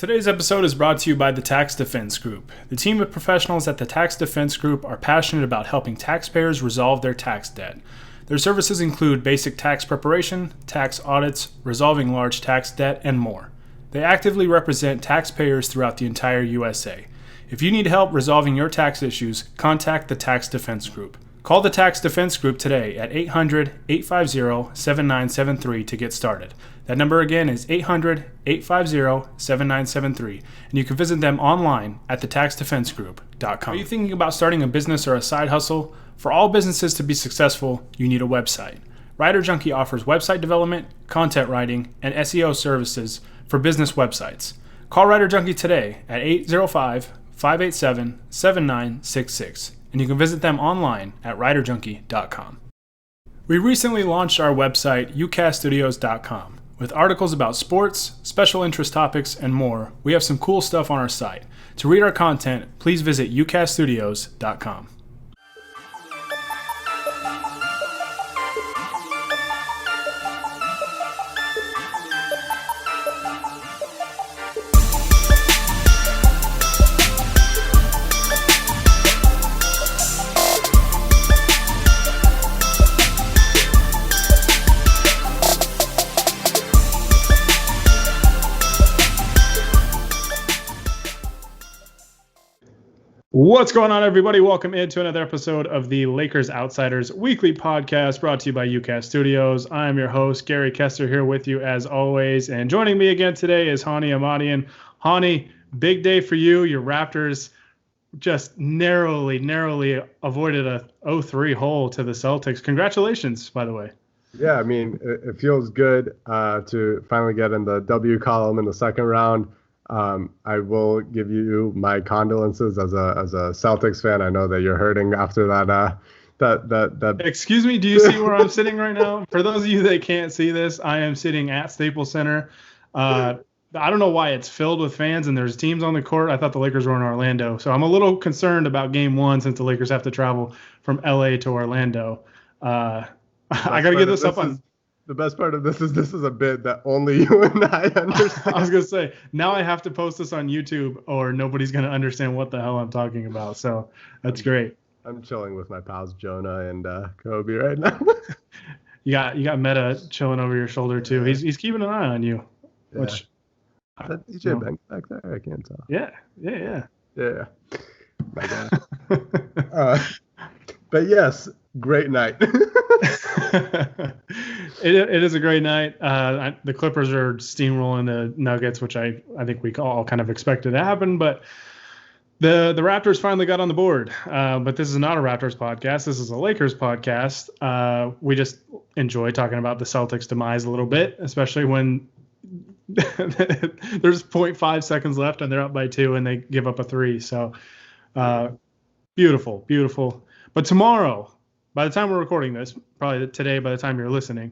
Today's episode is brought to you by the Tax Defense Group. The team of professionals at the Tax Defense Group are passionate about helping taxpayers resolve their tax debt. Their services include basic tax preparation, tax audits, resolving large tax debt, and more. They actively represent taxpayers throughout the entire USA. If you need help resolving your tax issues, contact the Tax Defense Group. Call the Tax Defense Group today at 800-850-7973 to get started. That number again is 800-850-7973, and you can visit them online at thetaxdefensegroup.com. Are you thinking about starting a business or a side hustle? For all businesses to be successful, you need a website. Writer Junkie offers website development, content writing, and SEO services for business websites. Call Writer Junkie today at 805-587-7966. And you can visit them online at writerjunkie.com. We recently launched our website, ucaststudios.com. With articles about sports, special interest topics, and more, we have some cool stuff on our site. To read our content, please visit ucaststudios.com. What's going on, everybody? Welcome into another episode of the Lakers Outsiders weekly podcast brought to you by UCast Studios. I'm your host, Gary Kester, here with you as always. And joining me again today is Honi Ahmadian. Honi, big day for you. Your Raptors just narrowly avoided a 0-3 hole to the Celtics. Congratulations, by the way. Yeah, I mean, it feels good to finally get in the W column in the second round. I will give you my condolences as a Celtics fan. I know that you're hurting after that. Excuse me, do you see where I'm sitting right now? For those of you that can't see this, I am sitting at Staples Center. I don't know why it's filled with fans and there's teams on the court. I thought the Lakers were in Orlando, so I'm a little concerned about Game 1 since the Lakers have to travel from LA to Orlando. I got to get this up on. The best part of this is a bit that only you and I understand. I was going to say, now I have to post this on YouTube or nobody's going to understand what the hell I'm talking about. So that's great. I'm chilling with my pals Jonah and Kobe right now. You got Meta chilling over your shoulder too. He's keeping an eye on you. Yeah. Which that DJ Banks back there? I can't tell. Yeah. My God. But yes, great night. It is a great night. The Clippers are steamrolling the Nuggets, which I think we all kind of expected to happen. But the Raptors finally got on the board. But this is not a Raptors podcast. This is a Lakers podcast. We just enjoy talking about the Celtics' demise a little bit, especially when there's 0.5 seconds left and they're up by 2 and they give up a 3. So beautiful. But tomorrow, by the time we're recording this, probably today by the time you're listening,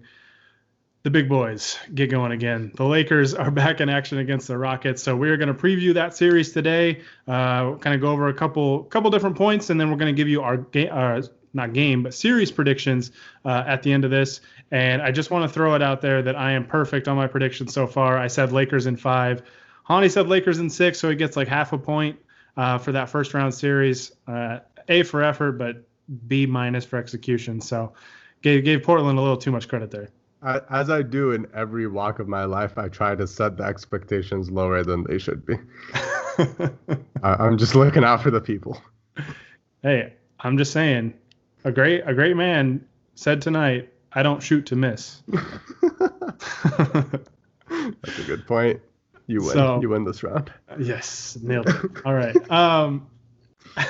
the big boys get going again. The Lakers are back in action against the Rockets. So we're going to preview that series today, kind of go over a couple different points, and then we're going to give you our series predictions at the end of this. And I just want to throw it out there that I am perfect on my predictions so far. I said Lakers in 5. Honi said Lakers in 6, so he gets like half a point for that first round series. A for effort, but B- for execution. So gave Portland a little too much credit there. As I do in every walk of my life, I try to set the expectations lower than they should be. I'm just looking out for the people. Hey, I'm just saying, a great man said tonight, I don't shoot to miss. That's a good point. You win. You win this round. Yes, nailed it. All right.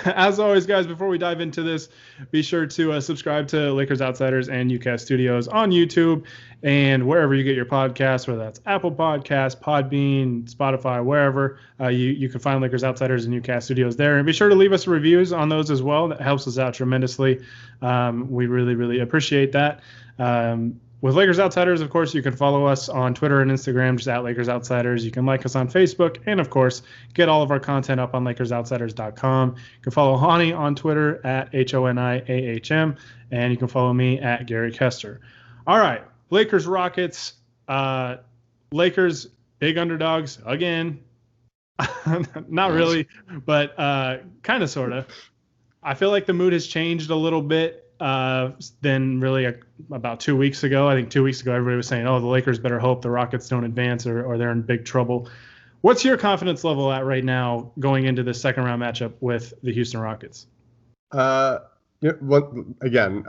As always, guys, before we dive into this, be sure to subscribe to Lakers Outsiders and UCast Studios on YouTube and wherever you get your podcasts, whether that's Apple Podcasts, Podbean, Spotify, wherever. You can find Lakers Outsiders and UCast Studios there. And be sure to leave us reviews on those as well. That helps us out tremendously. We really appreciate that. With Lakers Outsiders, of course, you can follow us on Twitter and Instagram, just at Lakers Outsiders. You can like us on Facebook, and, of course, get all of our content up on LakersOutsiders.com. You can follow Honi on Twitter at HONIAHM, and you can follow me at Gary Kester. All right, Lakers Rockets. Lakers, big underdogs again. Not really, but kind of, sort of. I feel like the mood has changed a little bit than really about 2 weeks ago. I think 2 weeks ago, everybody was saying, oh, the Lakers better hope the Rockets don't advance or they're in big trouble. What's your confidence level at right now going into the second round matchup with the Houston Rockets? Again,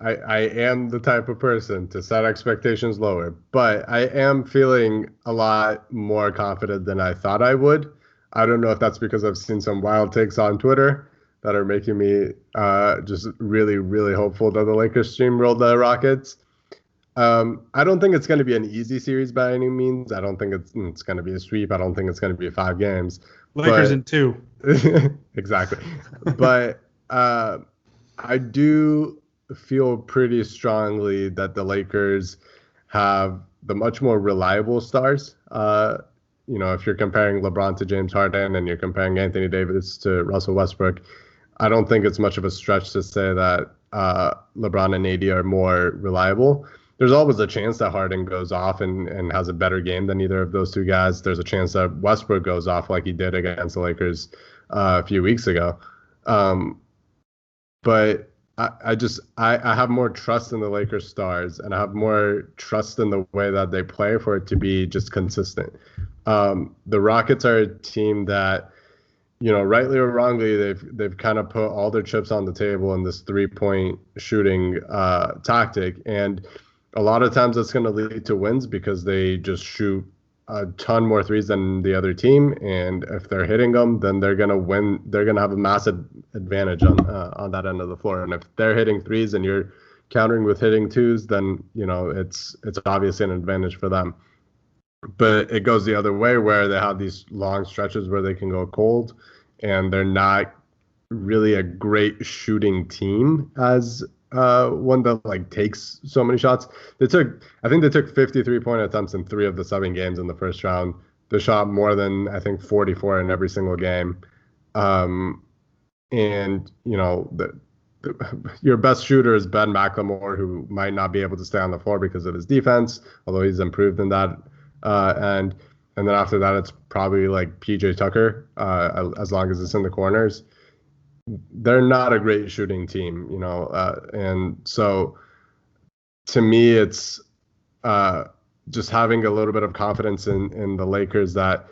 I am the type of person to set expectations lower, but I am feeling a lot more confident than I thought I would. I don't know if that's because I've seen some wild takes on Twitter that are making me just really, really hopeful that the Lakers steamroll the Rockets. I don't think it's going to be an easy series by any means. I don't think it's going to be a sweep. I don't think it's going to be 5 games. Lakers in 2. Exactly. But I do feel pretty strongly that the Lakers have the much more reliable stars. If you're comparing LeBron to James Harden and you're comparing Anthony Davis to Russell Westbrook, I don't think it's much of a stretch to say that LeBron and AD are more reliable. There's always a chance that Harden goes off and has a better game than either of those two guys. There's a chance that Westbrook goes off like he did against the Lakers a few weeks ago. But I have more trust in the Lakers stars, and I have more trust in the way that they play for it to be just consistent. The Rockets are a team that, rightly or wrongly, they've kind of put all their chips on the table in this 3-point shooting tactic, and a lot of times that's going to lead to wins because they just shoot a ton more threes than the other team, and if they're hitting them, then they're going to win. They're going to have a massive advantage on that end of the floor. And if they're hitting threes and you're countering with hitting twos, then it's obviously an advantage for them. But it goes the other way where they have these long stretches where they can go cold, and they're not really a great shooting team as one that takes so many shots. I think they took 53-point attempts in 3 of the 7 games in the first round. They shot more than, I think, 44 in every single game. Your best shooter is Ben McLemore, who might not be able to stay on the floor because of his defense, although he's improved in that. And then after that, it's probably PJ Tucker, as long as it's in the corners. They're not a great shooting team, and so to me, it's just having a little bit of confidence in the Lakers that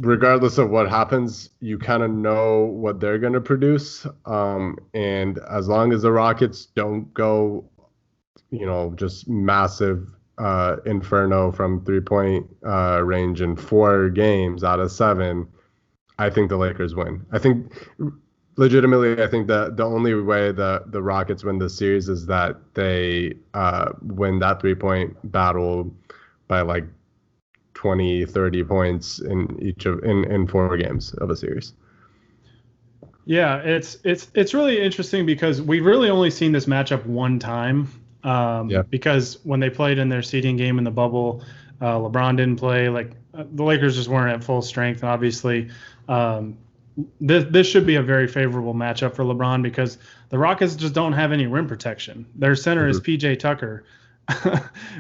regardless of what happens, you kind of know what they're going to produce. And as long as the Rockets don't go, just massive inferno from 3-point range in 4 games out of 7, I think the Lakers win. I think legitimately, I think that the only way the Rockets win this series is that they win that 3-point battle by 20, 30 points in 4 games of a series. Yeah, it's really interesting because we've really only seen this matchup one time. Because when they played in their seeding game in the bubble, LeBron didn't play. The Lakers just weren't at full strength, and obviously this should be a very favorable matchup for LeBron because the Rockets just don't have any rim protection. Their center is PJ Tucker,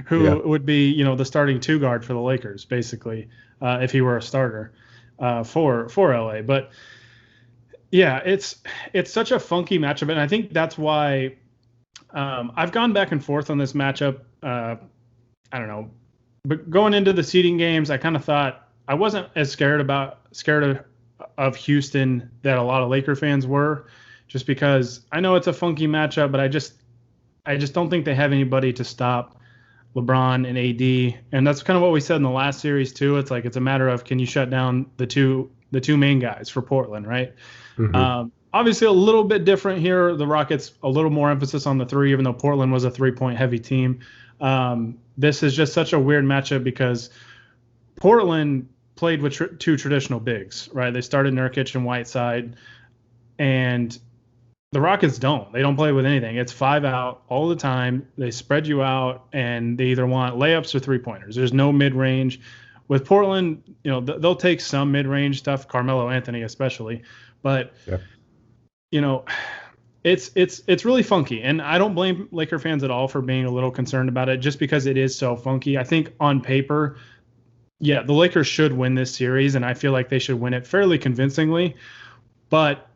who would be the starting 2 guard for the Lakers basically if he were a starter for LA. But yeah, it's such a funky matchup, and I think that's why I've gone back and forth on this matchup. I don't know. But going into the seeding games, I kind of thought I wasn't as scared of Houston that a lot of Laker fans were, just because I know it's a funky matchup, but I just don't think they have anybody to stop LeBron and AD. And that's kind of what we said in the last series too. It's it's a matter of, can you shut down the two main guys for Portland, right? Mm-hmm. Obviously a little bit different here. The Rockets, a little more emphasis on the 3, even though Portland was a 3-point heavy team. This is just such a weird matchup because Portland played with 2 traditional bigs, right? They started Nurkic and Whiteside, and the Rockets don't. They don't play with anything. It's 5 out all the time. They spread you out, and they either want layups or 3-pointers. There's no mid-range. With Portland, they'll take some mid-range stuff, Carmelo Anthony especially, but it's really funky, and I don't blame Laker fans at all for being a little concerned about it, just because it is so funky. I think on paper, Yeah, the Lakers should win this series, and I feel like they should win it fairly convincingly. But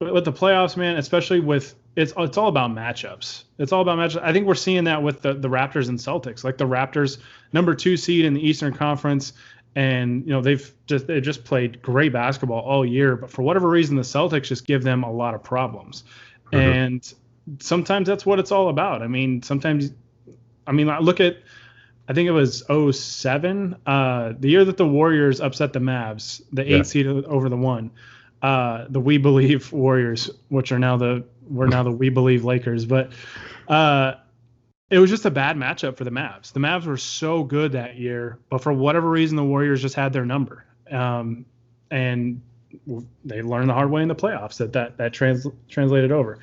with the playoffs, man, especially with it's all about matchups. It's all about matchups. I think we're seeing that with the Raptors and Celtics. Like the Raptors, number 2 seed in the Eastern Conference, and they just played great basketball all year. But for whatever reason, the Celtics just give them a lot of problems. Mm-hmm. And sometimes that's what it's all about. I mean, look at, I think it was 2007, the year that the Warriors upset the Mavs, the 8 seed over the 1. The We Believe Warriors, which are now the We Believe Lakers, but it was just a bad matchup for the Mavs. The Mavs were so good that year, but for whatever reason, the Warriors just had their number, and they learned the hard way in the playoffs that translated over.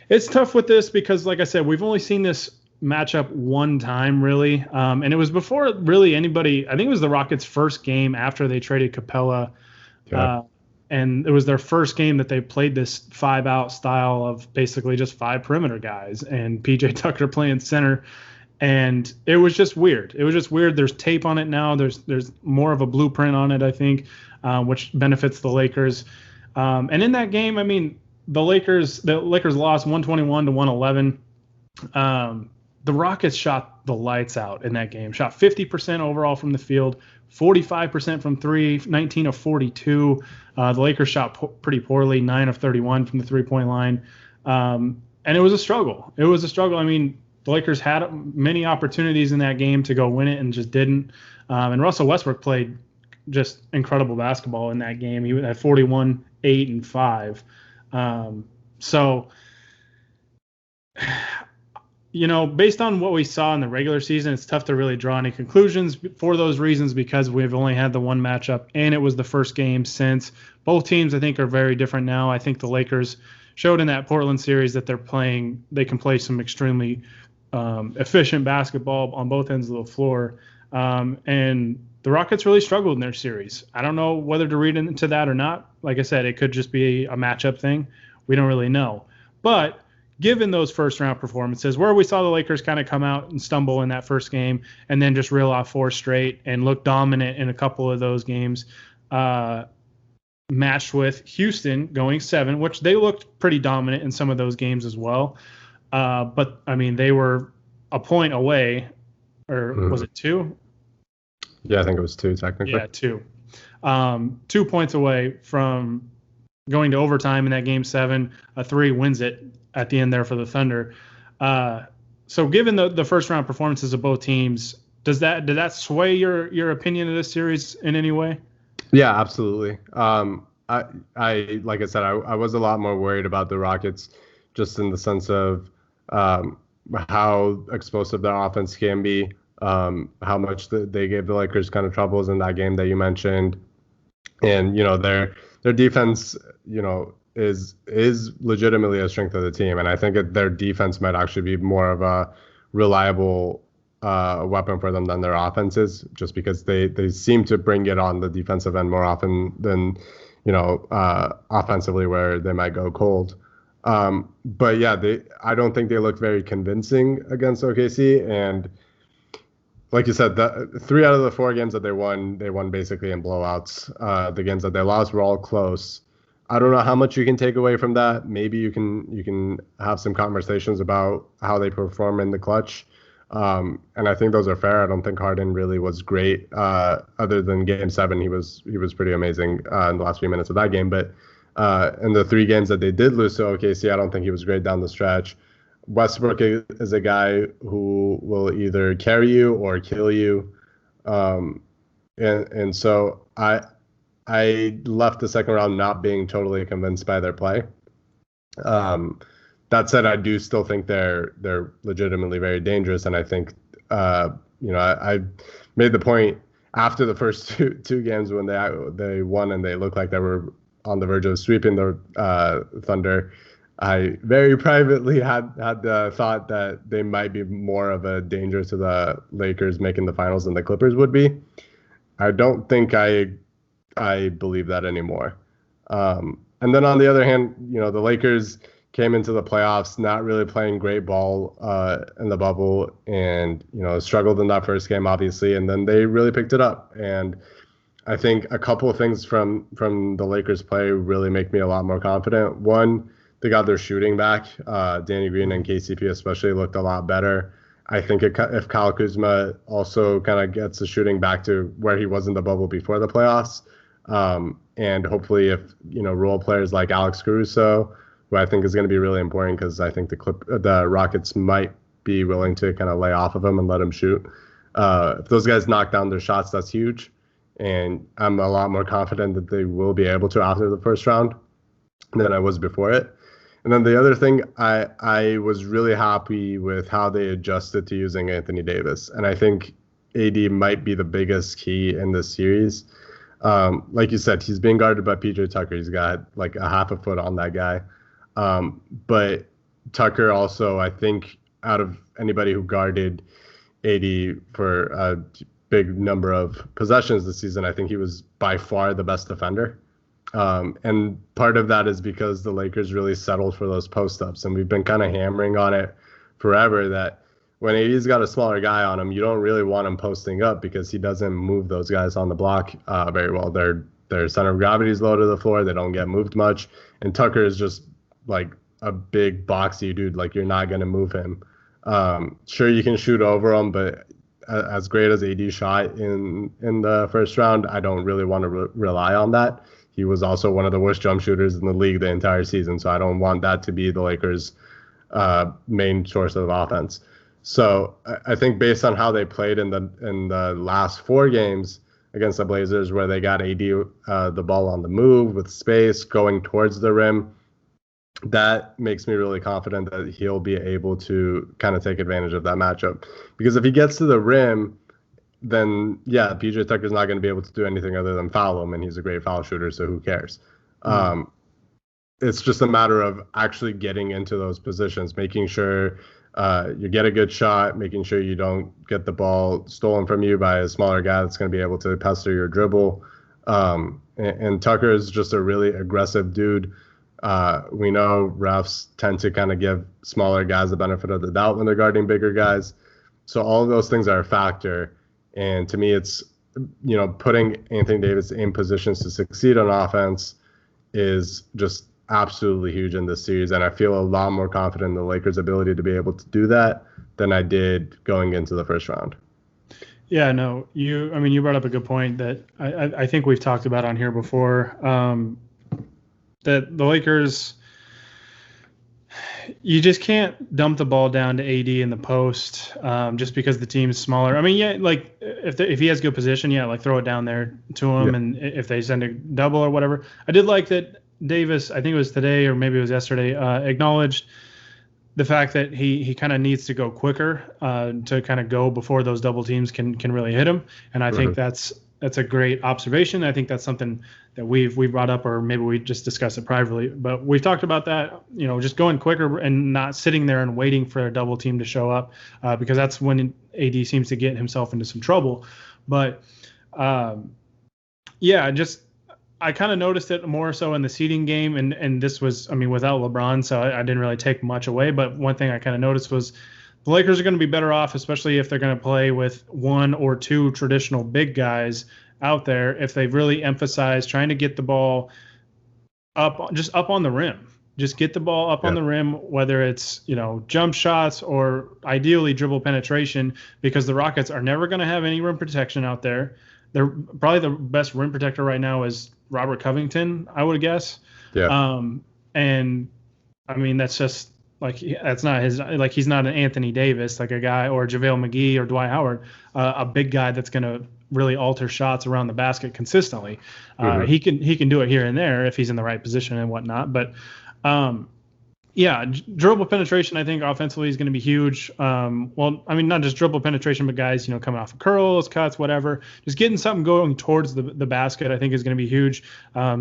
It's tough with this because, like I said, we've only seen this matchup one time really, and it was before really anybody. I think it was the Rockets' first game after they traded Capella. Yeah. And it was their first game that they played this 5-out style of basically just 5 perimeter guys and PJ Tucker playing center. And it was just weird. There's tape on it now. There's more of a blueprint on it, I think, which benefits the Lakers. And in that game, I mean, the Lakers lost 121 to 111. The Rockets shot the lights out in that game, shot 50% overall from the field, 45% from 3, 19 of 42. The Lakers shot pretty poorly, 9 of 31 from the 3-point line. And it was a struggle. I mean, the Lakers had many opportunities in that game to go win it and just didn't. And Russell Westbrook played just incredible basketball in that game. He had 41, 8, and 5. So based on what we saw in the regular season, it's tough to really draw any conclusions for those reasons because we've only had the one matchup and it was the first game since. Both teams, I think, are very different now. I think the Lakers showed in that Portland series that they can play some extremely efficient basketball on both ends of the floor. And the Rockets really struggled in their series. I don't know whether to read into that or not. Like I said, it could just be a matchup thing. We don't really know. But given those first-round performances, where we saw the Lakers kind of come out and stumble in that first game and then just reel off 4 straight and look dominant in a couple of those games, matched with Houston going 7, which they looked pretty dominant in some of those games as well. But, I mean, they were a point away, or was it 2? Yeah, I think it was 2 technically. Yeah, 2. 2 points away from going to overtime in that game 7. A 3 wins it at the end there for the Thunder. So given the first round performances of both teams, did that sway your opinion of this series in any way? Yeah, absolutely. I like I said, I was a lot more worried about the Rockets just in the sense of how explosive their offense can be, how much they gave the Lakers kind of troubles in that game that you mentioned. And, their defense, is legitimately a strength of the team. And I think their defense might actually be more of a reliable weapon for them than their offense is, just because they seem to bring it on the defensive end more often than, offensively where they might go cold. But yeah, I don't think they look very convincing against OKC. And like you said, the 3 out of the 4 games that they won basically in blowouts. The games that they lost were all close. I don't know how much you can take away from that. Maybe you can have some conversations about how they perform in the clutch. And I think those are fair. I don't think Harden really was great. Other than Game 7, he was pretty amazing in the last few minutes of that game. But in the 3 games that they did lose to OKC, I don't think he was great down the stretch. Westbrook is a guy who will either carry you or kill you. And so I left the second round not being totally convinced by their play. That said, I do still think they're legitimately very dangerous, and I think I made the point after the first two games when they won and they looked like they were on the verge of sweeping the Thunder. I very privately had the thought that they might be more of a danger to the Lakers making the finals than the Clippers would be. I don't think I believe that anymore. And then on the other hand, the Lakers came into the playoffs not really playing great ball in the bubble, and struggled in that first game, obviously, and then they really picked it up. And I think a couple of things from the Lakers play really make me a lot more confident. One, they got their shooting back. Danny Green and KCP especially looked a lot better. I think if Kyle Kuzma also kind of gets the shooting back to where he was in the bubble before the playoffs, and hopefully if role players like Alex Caruso, who I think is going to be really important because I think the Rockets might be willing to kind of lay off of him and let him shoot. If those guys knock down their shots, that's huge. And I'm a lot more confident that they will be able to after the first round than I was before it. And then the other thing, I was really happy with how they adjusted to using Anthony Davis. And I think AD might be the biggest key in this series. Like you said, he's being guarded by PJ Tucker. He's got like a half a foot on that guy. But Tucker also, I think, out of anybody who guarded AD for a big number of possessions this season, I think he was by far the best defender. And part of that is because the Lakers really settled for those post-ups. And we've been kind of hammering on it forever that when AD's got a smaller guy on him, you don't really want him posting up because he doesn't move those guys on the block very well. Their center of gravity is low to the floor. They don't get moved much. And Tucker is just like a big boxy dude. Like, you're not going to move him. Sure, you can shoot over him, but as great as AD shot in the first round, I don't really want to rely on that. He was also one of the worst jump shooters in the league the entire season, so I don't want that to be the Lakers' main source of offense. So I think based on how they played in the last 4 games against the Blazers, where they got AD the ball on the move with space going towards the rim, that makes me really confident that he'll be able to kind of take advantage of that matchup. Because if he gets to the rim, then yeah, PJ Tucker's not going to be able to do anything other than foul him, and he's a great foul shooter, so who cares? It's just a matter of actually getting into those positions, making sure you get a good shot, making sure you don't get the ball stolen from you by a smaller guy that's going to be able to pester your dribble. And Tucker is just a really aggressive dude. We know refs tend to kind of give smaller guys the benefit of the doubt when they're guarding bigger guys. So all of those things are a factor. And to me, it's, putting Anthony Davis in positions to succeed on offense is just absolutely huge in this series. And I feel a lot more confident in the Lakers' ability to be able to do that than I did going into the first round. Yeah, no, you brought up a good point that I think we've talked about on here before. That the Lakers, you just can't dump the ball down to AD in the post just because the team is smaller. I mean, yeah, like if he has good position, yeah, like throw it down there to him, yeah. And if they send a double or whatever. I did like that Davis, I think it was today or maybe it was yesterday, acknowledged the fact that he kind of needs to go quicker to kind of go before those double teams can really hit him. And I think that's a great observation. I think that's something that we've brought up, or maybe we just discussed it privately, but we've talked about that, just going quicker and not sitting there and waiting for a double team to show up, because that's when AD seems to get himself into some trouble. But I kind of noticed it more so in the seeding game, and this was, without LeBron, so I didn't really take much away. But one thing I kind of noticed was the Lakers are going to be better off, especially if they're going to play with 1 or 2 traditional big guys out there, if they really emphasize trying to get the ball up on the rim. Just get the ball up on the rim, whether it's, jump shots or ideally dribble penetration, because the Rockets are never going to have any rim protection out there. They're probably the best rim protector right now is Robert Covington, I would guess. Yeah. And that's just like, that's not his, like, he's not an Anthony Davis, like a guy, or JaVale McGee or Dwight Howard, a big guy that's going to really alter shots around the basket consistently. He can do it here and there if he's in the right position and whatnot. But dribble penetration, I think offensively is going to be huge. Not just dribble penetration, but guys, coming off of curls, cuts, whatever, just getting something going towards the basket, I think is going to be huge,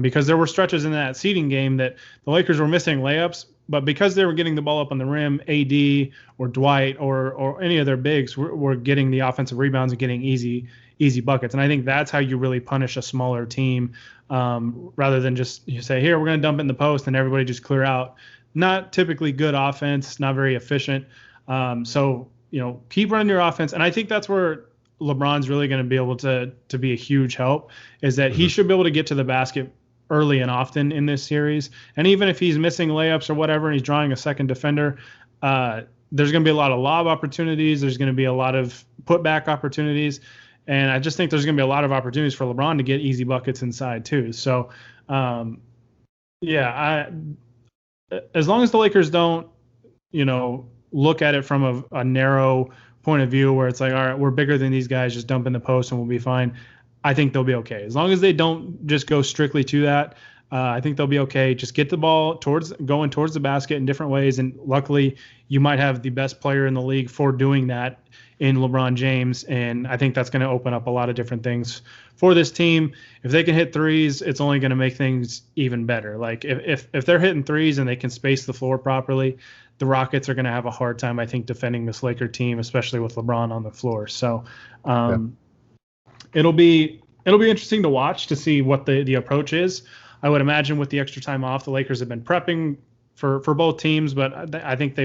because there were stretches in that seeding game that the Lakers were missing layups, but because they were getting the ball up on the rim, AD or Dwight or any of their bigs were getting the offensive rebounds and getting easy buckets. And I think that's how you really punish a smaller team, rather than just you say, here, we're going to dump it in the post and everybody just clear out. not typically good offense, not very efficient. So, keep running your offense. And I think that's where LeBron's really going to be able to be a huge help, is that he should be able to get to the basket early and often in this series. And even if he's missing layups or whatever, and he's drawing a second defender, there's going to be a lot of lob opportunities. There's going to be a lot of putback opportunities. And I just think there's going to be a lot of opportunities for LeBron to get easy buckets inside too. So, as long as the Lakers don't, look at it from a narrow point of view where it's like, all right, we're bigger than these guys, just dump in the post and we'll be fine, I think they'll be okay. As long as they don't just go strictly to that, I think they'll be okay. Just get the ball going towards the basket in different ways. And luckily, you might have the best player in the league for doing that in LeBron James. And I think that's going to open up a lot of different things for this team. If they can hit threes, it's only going to make things even better. Like if they're hitting threes and they can space the floor properly, the Rockets are going to have a hard time, I think, defending this Laker team, especially with LeBron on the floor. So it'll be interesting to watch to see what the approach is. I would imagine with the extra time off, the Lakers have been prepping for both teams, but I think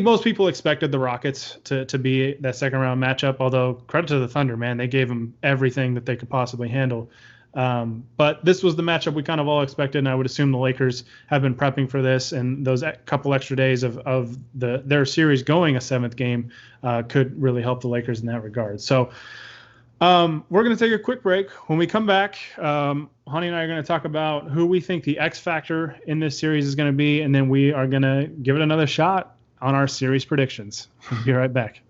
most people expected the Rockets to be that second round matchup, although credit to the Thunder, man, they gave them everything that they could possibly handle. But this was the matchup we kind of all expected, and I would assume the Lakers have been prepping for this, and those couple extra days of their series going a seventh game could really help the Lakers in that regard. So we're going to take a quick break. When we come back, Honi and I are going to talk about who we think the X factor in this series is going to be, and then we are going to give it another shot on our series predictions. We'll be right back.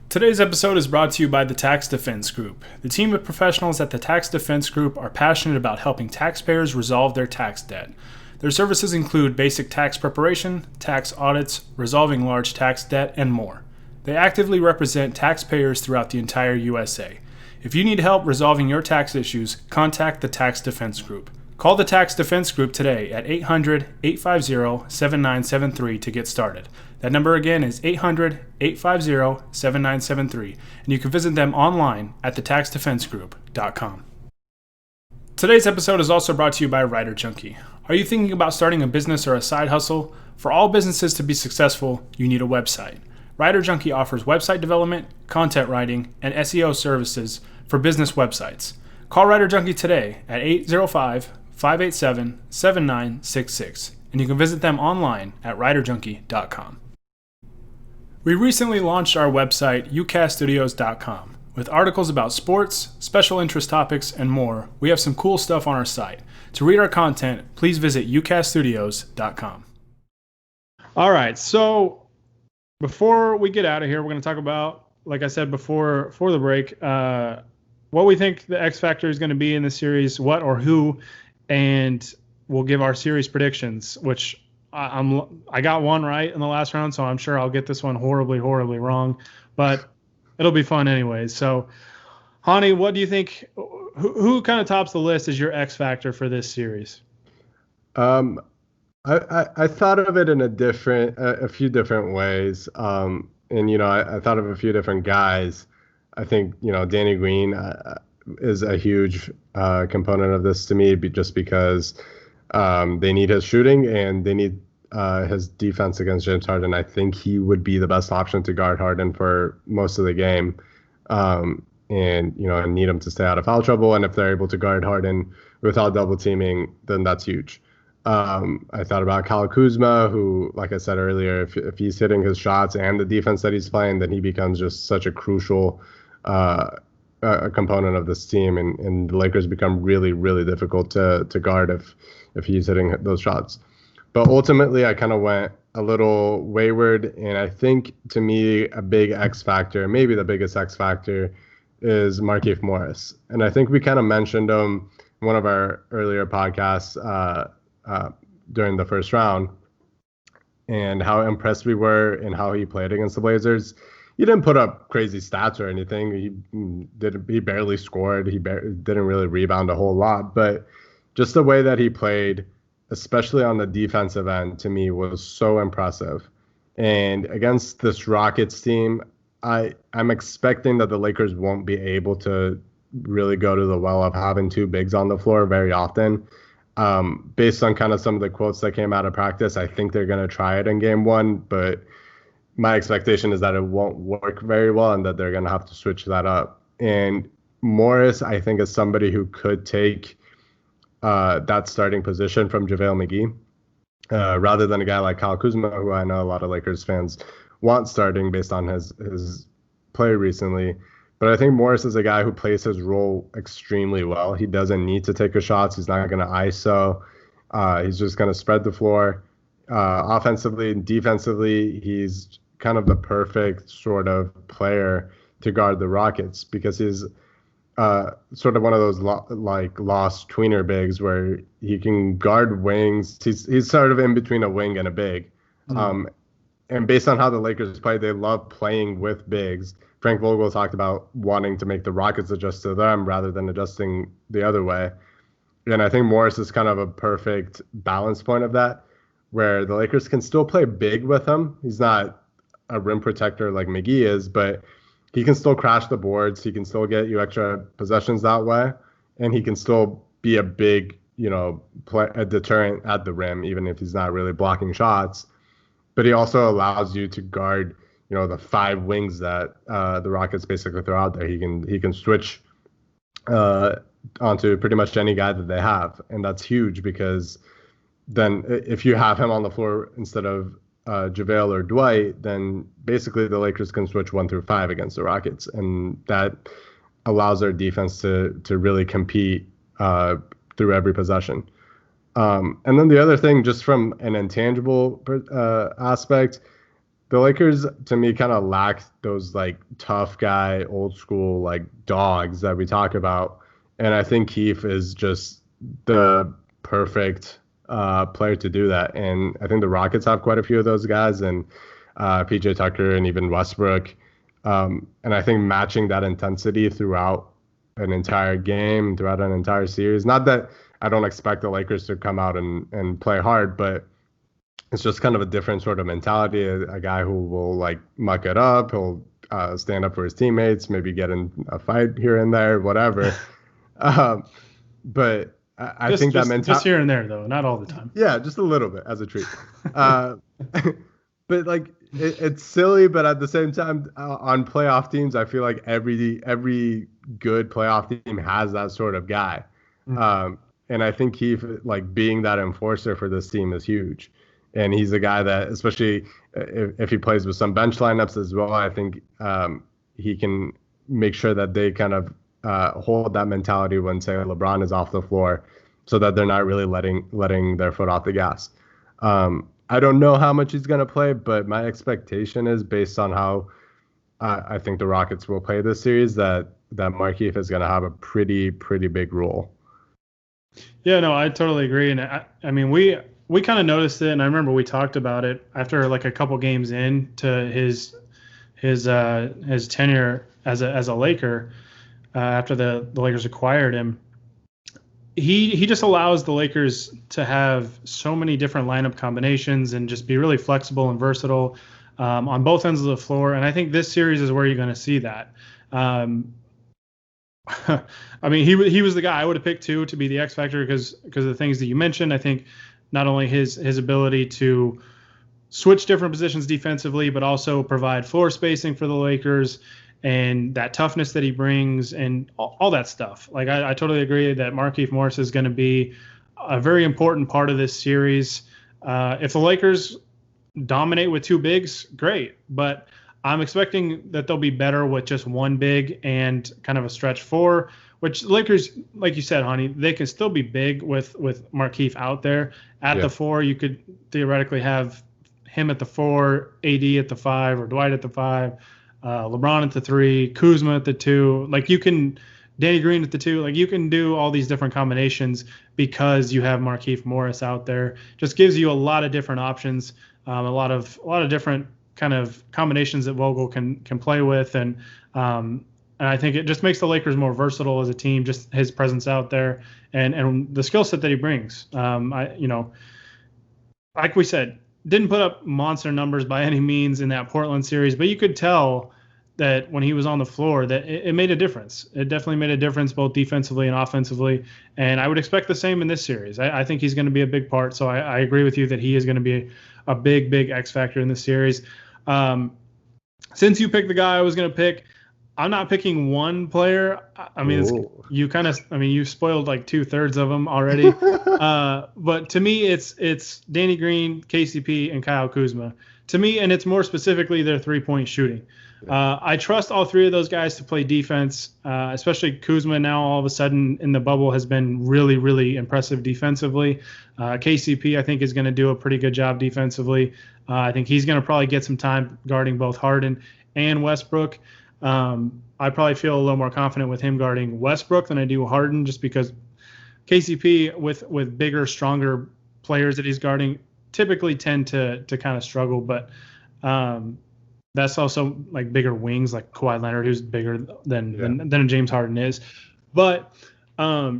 Today's episode is brought to you by the Tax Defense Group. The team of professionals at the Tax Defense Group are passionate about helping taxpayers resolve their tax debt. Their services include basic tax preparation, tax audits, resolving large tax debt, and more. They actively represent taxpayers throughout the entire USA. If you need help resolving your tax issues, contact the Tax Defense Group. Call the Tax Defense Group today at 800-850-7973 to get started. That number again is 800-850-7973, and you can visit them online at thetaxdefensegroup.com. Today's episode is also brought to you by Writer Junkie. Are you thinking about starting a business or a side hustle? For all businesses to be successful, you need a website. Writer Junkie offers website development, content writing, and SEO services for business websites. Call Writer Junkie today at 805-587-7966, and you can visit them online at writerjunkie.com. We recently launched our website, ucaststudios.com. With articles about sports, special interest topics, and more, we have some cool stuff on our site. To read our content, please visit ucaststudios.com. All right, so before we get out of here, we're going to talk about, like I said before the break, what we think the X factor is going to be in this series, what or who, and we'll give our series predictions, which I got one right in the last round, so I'm sure I'll get this one horribly, horribly wrong, but it'll be fun anyways. So, Honi, what do you think? Who kind of tops the list as your X factor for this series? I thought of it in a few different ways, and I thought of a few different guys. I think Danny Green is a huge component of this to me, just because they need his shooting and they need his defense against James Harden. I think he would be the best option to guard Harden for most of the game, and need him to stay out of foul trouble. And if they're able to guard Harden without double teaming, then that's huge. I thought about Kyle Kuzma, who, like I said earlier, if he's hitting his shots and the defense that he's playing, then he becomes just such a crucial component of this team, and the Lakers become really, really difficult to guard if he's hitting those shots. But ultimately, I kind of went a little wayward, and I think, to me, a big X factor, maybe the biggest X factor, is Marquis Morris. And I think we kind of mentioned him in one of our earlier podcasts during the first round, and how impressed we were in how he played against the Blazers. He didn't put up crazy stats or anything. He barely scored. He didn't really rebound a whole lot, but just the way that he played, especially on the defensive end, to me was so impressive. And against this Rockets team, I'm expecting that the Lakers won't be able to really go to the well of having two bigs on the floor very often. Based on kind of some of the quotes that came out of practice, I think they're going to try it in game one, but my expectation is that it won't work very well and that they're going to have to switch that up. And Morris, I think, is somebody who could take that starting position from JaVale McGee, rather than a guy like Kyle Kuzma, who I know a lot of Lakers fans want starting based on his play recently. But I think Morris is a guy who plays his role extremely well. He doesn't need to take a shots. He's not going to ISO. He's just going to spread the floor. Offensively and defensively, he's kind of the perfect sort of player to guard the Rockets because he's sort of one of those lost tweener bigs where he can guard wings. He's sort of in between a wing and a big. And based on how the Lakers play, they love playing with bigs. Frank Vogel talked about wanting to make the Rockets adjust to them rather than adjusting the other way. And I think Morris is kind of a perfect balance point of that, where the Lakers can still play big with him. He's not a rim protector like McGee is, but he can still crash the boards. He can still get you extra possessions that way. And he can still be a big, a deterrent at the rim, even if he's not really blocking shots. But he also allows you to guard, the 5 wings that the Rockets basically throw out there. He can switch onto pretty much any guy that they have. And that's huge because then if you have him on the floor instead of JaVale or Dwight, then basically the Lakers can switch 1 through 5 against the Rockets. And that allows their defense to really compete through every possession. And then the other thing, just from an intangible aspect, the Lakers, to me, kind of lack those tough guy, old school dogs that we talk about. And I think Keith is just the perfect player to do that. And I think the Rockets have quite a few of those guys, and PJ Tucker and even Westbrook. And I think matching that intensity throughout an entire game, throughout an entire series, not that I don't expect the Lakers to come out and play hard, but it's just kind of a different sort of mentality. A guy who will muck it up. He'll stand up for his teammates, maybe get in a fight here and there, whatever. But I think that mentality. Just here and there, though, not all the time. Yeah, just a little bit as a treat. But it's silly, but at the same time, on playoff teams, I feel like every good playoff team has that sort of guy. Mm-hmm. And I think he being that enforcer for this team is huge. And he's a guy that, especially if he plays with some bench lineups as well, I think he can make sure that they kind of hold that mentality when, say, LeBron is off the floor, so that they're not really letting their foot off the gas. I don't know how much he's going to play, but my expectation is, based on how I think the Rockets will play this series, that Marquis is going to have a pretty big role. Yeah, no, I totally agree. And I mean, we kind of noticed it, and I remember we talked about it after a couple games into his tenure as a Laker, after the Lakers acquired him. He just allows the Lakers to have so many different lineup combinations and just be really flexible and versatile on both ends of the floor. And I think this series is where you're going to see that. I mean, he was the guy I would have picked too to be the X factor because of the things that you mentioned. I think not only his ability to switch different positions defensively, but also provide floor spacing for the Lakers and that toughness that he brings and all that stuff. I totally agree that Marquis Morris is going to be a very important part of this series. If the Lakers dominate with 2 bigs, great. But I'm expecting that they'll be better with just 1 big and kind of a stretch 4, which the Lakers, like you said, Honi, they can still be big with Marquis out there. At the 4, you could theoretically have him at the 4, AD at the 5, or Dwight at the 5, LeBron at the 3, Kuzma at the 2. Danny Green at the 2. You can do all these different combinations because you have Marquis Morris out there. Just gives you a lot of different options, a lot of different kind of combinations that Vogel can play with, and I think it just makes the Lakers more versatile as a team. Just his presence out there and the skill set that he brings. Like we said, didn't put up monster numbers by any means in that Portland series, but you could tell that when he was on the floor, that it made a difference. It definitely made a difference both defensively and offensively. And I would expect the same in this series. I think he's going to be a big part. So I agree with you that he is going to be a big X factor in this series. Since you picked the guy I was going to pick, I'm not picking one player. I mean, you spoiled like 2/3 of them already. But to me, it's Danny Green, KCP, and Kyle Kuzma. To me, and it's more specifically their 3-point shooting. I trust all three of those guys to play defense, especially Kuzma now all of a sudden in the bubble has been really, really impressive defensively. KCP, I think, is going to do a pretty good job defensively. I think he's going to probably get some time guarding both Harden and Westbrook. I probably feel a little more confident with him guarding Westbrook than I do Harden, just because KCP with bigger, stronger players that he's guarding typically tend to kind of struggle. But that's also like bigger wings, like Kawhi Leonard, who's bigger than James Harden is. But I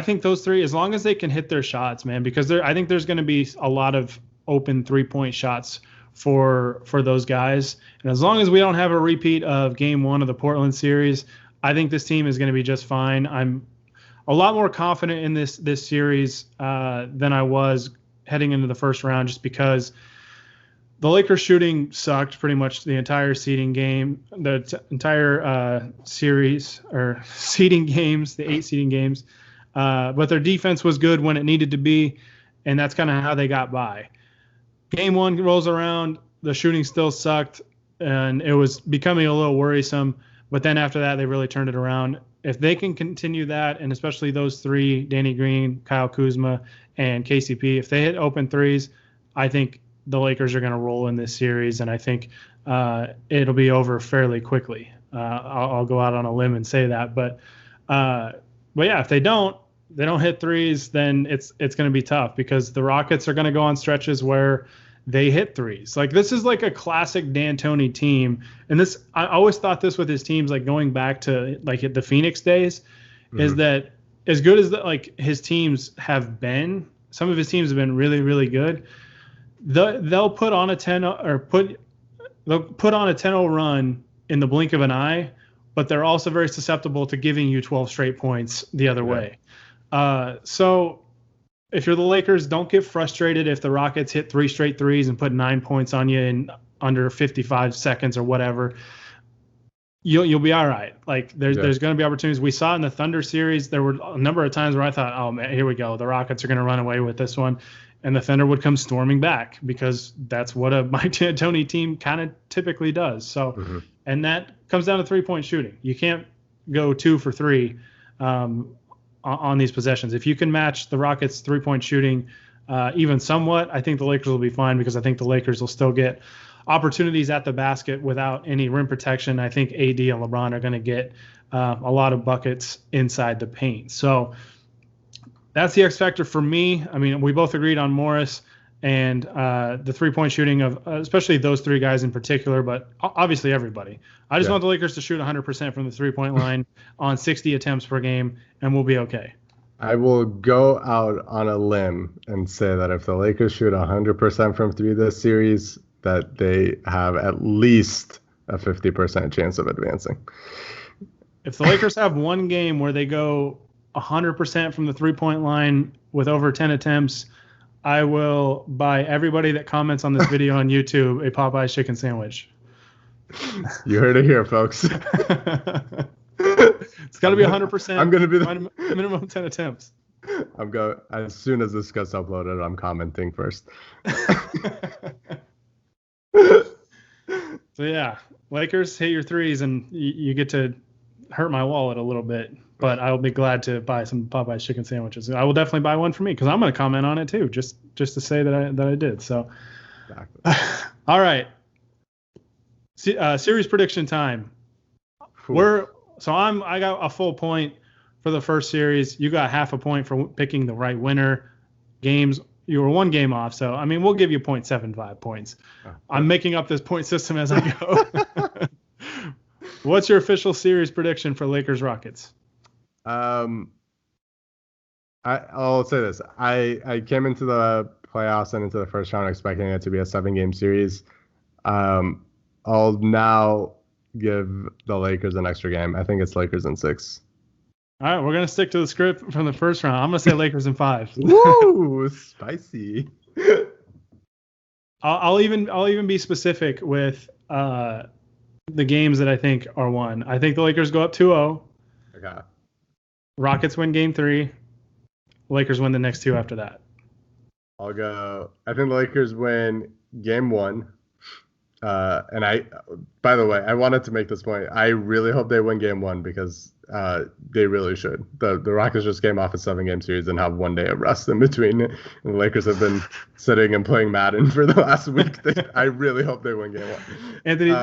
think those three, as long as they can hit their shots, man, because I think there's going to be a lot of open 3-point shots for those guys. And as long as we don't have a repeat of game 1 of the Portland series, I think this team is going to be just fine. I'm a lot more confident in this series than I was heading into the first round, just because the Lakers shooting sucked pretty much the entire seeding game, entire series or seeding games, the 8 seeding games. But their defense was good when it needed to be, and that's kind of how they got by. Game 1 rolls around, the shooting still sucked, and it was becoming a little worrisome. But then after that, they really turned it around. If they can continue that, and especially those three, Danny Green, Kyle Kuzma, and KCP, if they hit open threes, I think the Lakers are going to roll in this series, and I think it'll be over fairly quickly. I'll go out on a limb and say that. But yeah, if they don't hit threes, then it's going to be tough, because the Rockets are going to go on stretches where they hit threes. Like, this is like a classic D'Antoni team. And this, I always thought this with his teams, like going back to like the Phoenix days, is that as good as like his teams have been, some of his teams have been really, really good. They'll put on a 10-0 run in the blink of an eye, but they're also very susceptible to giving you 12 straight points the other way. So if you're the Lakers, don't get frustrated if the Rockets hit 3 straight threes and put 9 points on you in under 55 seconds or whatever. You'll be all right. Like, there's going to be opportunities. We saw in the Thunder series, there were a number of times where I thought, oh man, here we go, the Rockets are going to run away with this one, and the Thunder would come storming back, because that's what a Mike D'Antoni team kind of typically does. So, and that comes down to 3-point shooting. You can't go 2 for 3 on these possessions. If you can match the Rockets' 3-point shooting even somewhat, I think the Lakers will be fine, because I think the Lakers will still get opportunities at the basket without any rim protection. I think AD and LeBron are going to get a lot of buckets inside the paint. So that's the X factor for me. I mean, we both agreed on Morris and the 3-point shooting of especially those 3 guys in particular, but obviously everybody. I just want the Lakers to shoot 100% from the 3-point line on 60 attempts per game, and we'll be okay. I will go out on a limb and say that if the Lakers shoot 100% from 3 this series, that they have at least a 50% chance of advancing. If the Lakers have one game where they go 100% from the 3-point line with over 10 attempts, I will buy everybody that comments on this video on YouTube a Popeye's chicken sandwich. You heard it here, folks. It's got to be 100%. I'm going to be the minimum 10 attempts. I'm going, as soon as this gets uploaded, I'm commenting first. So yeah, Lakers, hit your threes, and you get to hurt my wallet a little bit. But I will be glad to buy some Popeye's chicken sandwiches. I will definitely buy one for me, because I'm going to comment on it too, just to say that I did. So, exactly. All right. Series prediction time. Cool. I got a full point for the first series. You got half a point for picking the right winner. Games, you were 1 game off. So, I mean, we'll give you 0.75 points. I'm making up this point system as I go. What's your official series prediction for Lakers Rockets? I'll say this. I came into the playoffs and into the first round expecting it to be a 7-game series. I'll now give the Lakers an extra game. I think it's Lakers in 6. All right, we're gonna stick to the script from the first round. I'm gonna say Lakers in 5. Woo, spicy. I'll even be specific with the games that I think are won. I think the Lakers go up 2-0. Okay. Rockets win game 3. Lakers win the next 2 after that. I'll go. I think the Lakers win game 1. And by the way, I wanted to make this point. I really hope they win game 1 because they really should. The Rockets just came off a 7-game series and have 1 day of rest in between. And the Lakers have been sitting and playing Madden for the last week. I really hope they win game 1. Anthony,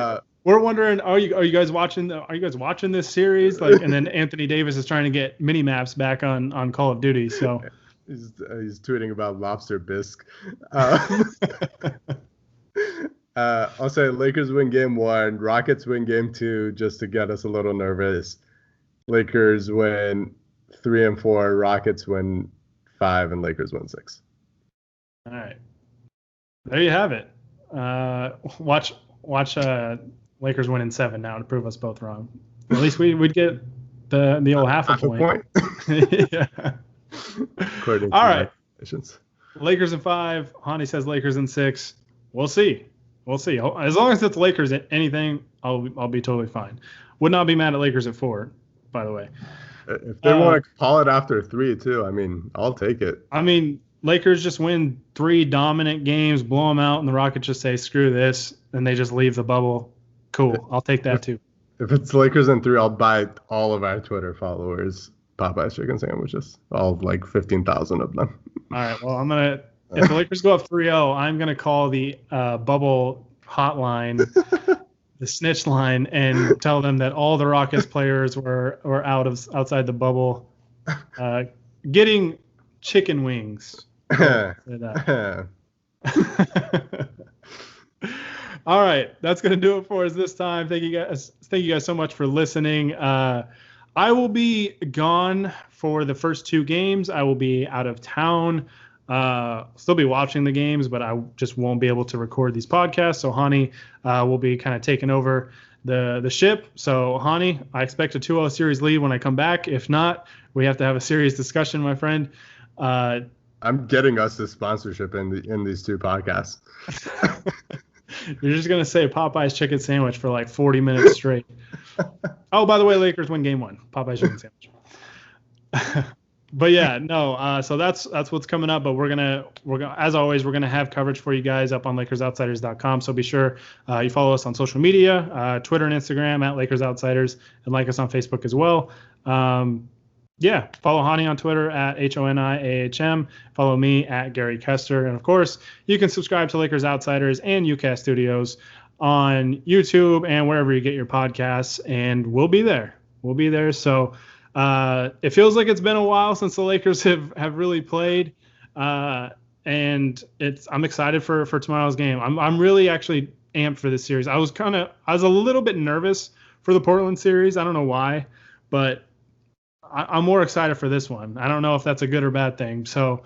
we're wondering, are you guys watching this series? Like, and then Anthony Davis is trying to get mini maps back on Call of Duty. So he's tweeting about lobster bisque. I'll say Lakers win game 1, Rockets win game 2 just to get us a little nervous. Lakers win 3 and 4, Rockets win 5, and Lakers win 6. All right. There you have it. Watch Lakers win in 7 now to prove us both wrong. At least we'd get the old half a point. Yeah. According All to right. Lakers in 5. Honi says Lakers in 6. We'll see. As long as it's Lakers at anything, I'll be totally fine. Would not be mad at Lakers at 4, by the way. If they want to call it after 3 too, I mean, I'll take it. I mean, Lakers just win 3 dominant games, blow them out, and the Rockets just say, screw this, and they just leave the bubble. Cool. I'll take that too. If it's Lakers in 3, I'll buy all of our Twitter followers Popeye's chicken sandwiches. All 15,000 of them. All right. Well, if the Lakers go up 3-0, I'm going to call the bubble hotline, the snitch line, and tell them that all the Rockets players were outside the bubble getting chicken wings. All right, that's going to do it for us this time. Thank you guys so much for listening. I will be gone for the first 2 games. I will be out of town. Still be watching the games, but I just won't be able to record these podcasts. So Honi will be kind of taking over the ship. So Honi, I expect a 2-0 series lead when I come back. If not, we have to have a serious discussion, my friend. I'm getting us this sponsorship in these 2 podcasts. You're just going to say Popeye's chicken sandwich for 40 minutes straight. Oh, by the way, Lakers win game 1. Popeye's chicken sandwich. But yeah, no. So that's what's coming up. But we're gonna as always, we're gonna have coverage for you guys up on LakersOutsiders.com. So be sure you follow us on social media, Twitter and Instagram at LakersOutsiders, and like us on Facebook as well. Yeah, follow Honi on Twitter at HONIAHM. Follow me at Gary Kester, and of course, you can subscribe to Lakers Outsiders and UCast Studios on YouTube and wherever you get your podcasts. And we'll be there. So. It feels like it's been a while since the Lakers have really played, and I'm excited for tomorrow's game. I'm really actually amped for this series. I was a little bit nervous for the Portland series. I don't know why, but I'm more excited for this one. I don't know if that's a good or bad thing. So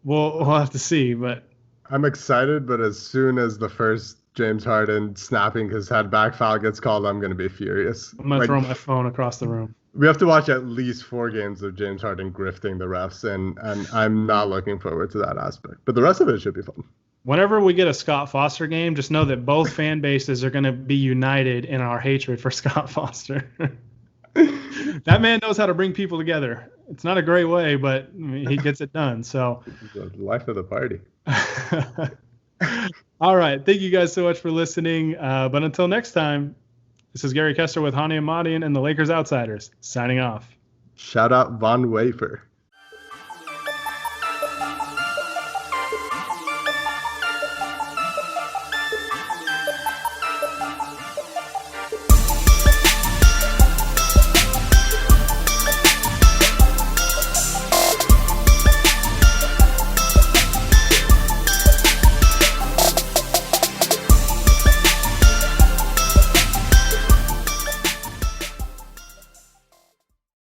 we'll have to see. But I'm excited, but as soon as the first James Harden snapping his head back foul gets called, I'm going to be furious. I'm going to throw my phone across the room. We have to watch at least 4 games of James Harden grifting the refs, and I'm not looking forward to that aspect. But the rest of it should be fun. Whenever we get a Scott Foster game, just know that both fan bases are going to be united in our hatred for Scott Foster. That man knows how to bring people together. It's not a great way, but he gets it done. So the life of the party. All right. Thank you guys so much for listening. But until next time, this is Gary Kester with Honi Ahmadian and the Lakers Outsiders, signing off. Shout out Von Wafer.